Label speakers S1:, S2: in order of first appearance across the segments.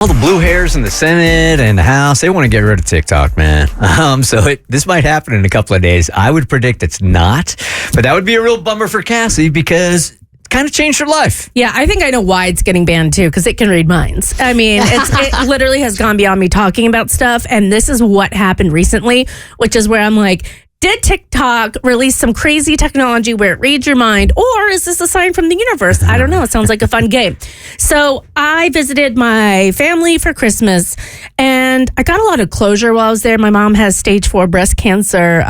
S1: All the blue hairs in the Senate and the House, they want to get rid of TikTok, man. This might happen in a couple of days. I would predict it's not, but that would be a real bummer for Cassie because it kind of changed her life.
S2: Yeah, I think I know why it's getting banned too, because it can read minds. I mean, it literally has gone beyond me talking about stuff, and this is what happened recently, which is where I'm like, did TikTok release some crazy technology where it reads your mind, or is this a sign from the universe? I don't know. It sounds like a fun game. So I visited my family for Christmas, and I got a lot of closure while I was there. My mom has stage 4 breast cancer.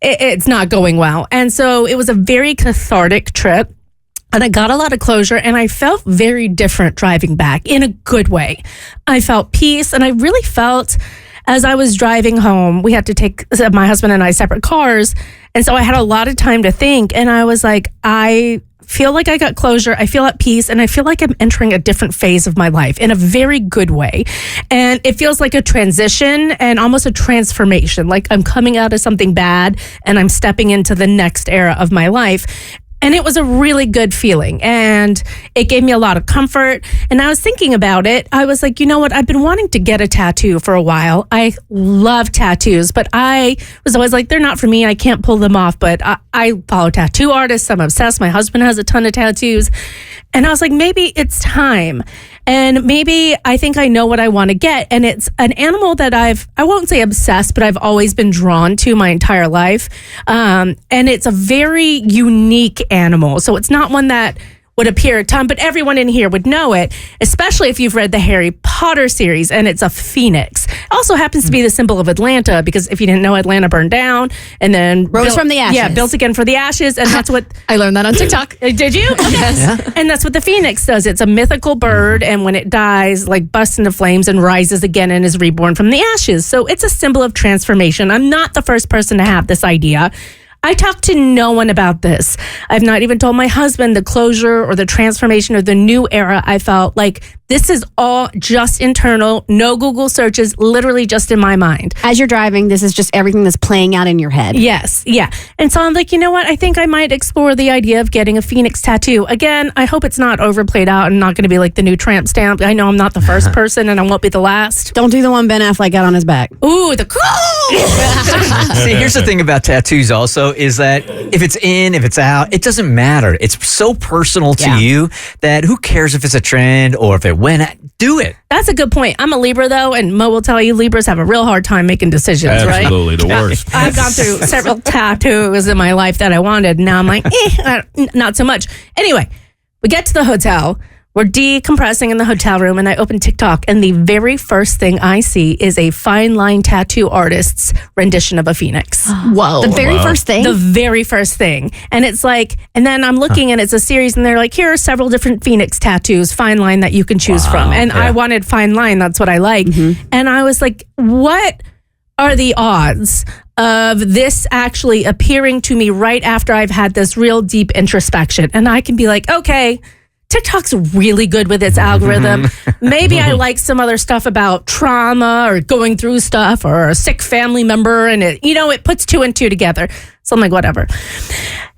S2: It's not going well. And so it was a very cathartic trip. And I got a lot of closure, and I felt very different driving back in a good way. I felt peace, and I really felt... As I was driving home, we had to take my husband and I separate cars. And so I had a lot of time to think. And I was like, I feel like I got closure. I feel at peace. And I feel like I'm entering a different phase of my life in a very good way. And it feels like a transition and almost a transformation. Like I'm coming out of something bad and I'm stepping into the next era of my life. And it was a really good feeling, and it gave me a lot of comfort. And I was thinking about it. I was like, you know what? I've been wanting to get a tattoo for a while. I love tattoos, but I was always like, they're not for me. I can't pull them off. But I follow tattoo artists. I'm obsessed. My husband has a ton of tattoos. And I was like, maybe it's time. And maybe I think I know what I want to get. And it's an animal that I won't say obsessed, but I've always been drawn to my entire life. And it's a very unique animal. So it's not one that would appear a ton, but everyone in here would know it, especially if you've read the Harry Potter series, and it's a phoenix. It also happens to be the symbol of Atlanta, because if you didn't know, Atlanta burned down and then
S3: rose from the ashes.
S2: Yeah, built again for the ashes, and that's what
S3: I learned that on TikTok.
S2: Did you? Okay.
S1: Yeah.
S2: And that's what the phoenix does. It's a mythical bird, and when it dies, like busts into flames and rises again and is reborn from the ashes. So it's a symbol of transformation. I'm not the first person to have this idea. I talked to no one about this. I've not even told my husband the closure or the transformation or the new era. I felt like this is all just internal, no Google searches, literally just in my mind.
S3: As you're driving, this is just everything that's playing out in your head.
S2: Yes, yeah. And so I'm like, you know what? I think I might explore the idea of getting a phoenix tattoo. Again, I hope it's not overplayed out and not going to be like the new tramp stamp. I know I'm not the first person, and I won't be the last.
S3: Don't do the one Ben Affleck got on his back.
S2: Ooh, the cool!
S1: See, here's the thing about tattoos also is that if it's in, if it's out, it doesn't matter. It's so personal to you that who cares if it's a trend or if it went out? Do it.
S2: That's a good point. I'm a Libra, though, and Mo will tell you Libras have a real hard time making decisions, right?
S4: Absolutely, the worst.
S2: I've gone through several tattoos in my life that I wanted. Now I'm like, not so much. Anyway, we get to the hotel. We're decompressing in the hotel room, and I open TikTok, and the very first thing I see is a fine line tattoo artist's rendition of a phoenix.
S3: Whoa. The very first thing?
S2: The very first thing. And it's like, and then I'm looking and it's a series, and they're like, here are several different phoenix tattoos, fine line, that you can choose from. And I wanted fine line. That's what I like. And I was like, what are the odds of this actually appearing to me right after I've had this real deep introspection? And I can be like, okay, TikTok's really good with its algorithm. Maybe I like some other stuff about trauma or going through stuff or a sick family member, and it puts 2 and 2 together. So I'm like, whatever.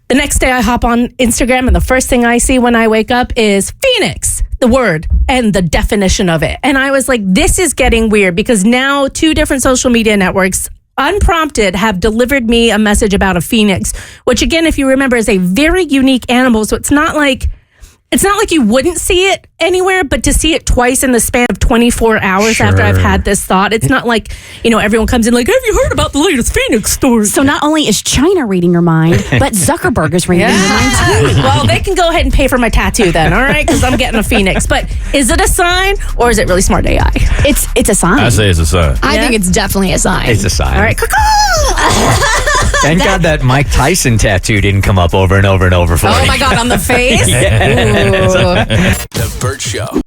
S2: The next day I hop on Instagram, and the first thing I see when I wake up is Phoenix, the word and the definition of it. And I was like, this is getting weird, because now 2 different social media networks, unprompted, have delivered me a message about a phoenix, which again, if you remember, is a very unique animal. So it's not like you wouldn't see it anywhere, but to see it twice in the span of 24 hours after I've had this thought, it's not like, everyone comes in like, have you heard about the latest Phoenix story?
S3: So not only is China reading your mind, but Zuckerberg is reading your mind too.
S2: Well, they can go ahead and pay for my tattoo then, all right? Because I'm getting a Phoenix. But is it a sign, or is it really smart AI?
S3: It's a sign.
S4: I say it's a sign.
S5: I think it's definitely a sign.
S1: It's a sign.
S2: All right.
S1: Thank God that Mike Tyson tattoo didn't come up over and over and over for you.
S5: Oh my God, on the face?
S1: Yeah.
S5: Ooh.
S6: The Bert Show.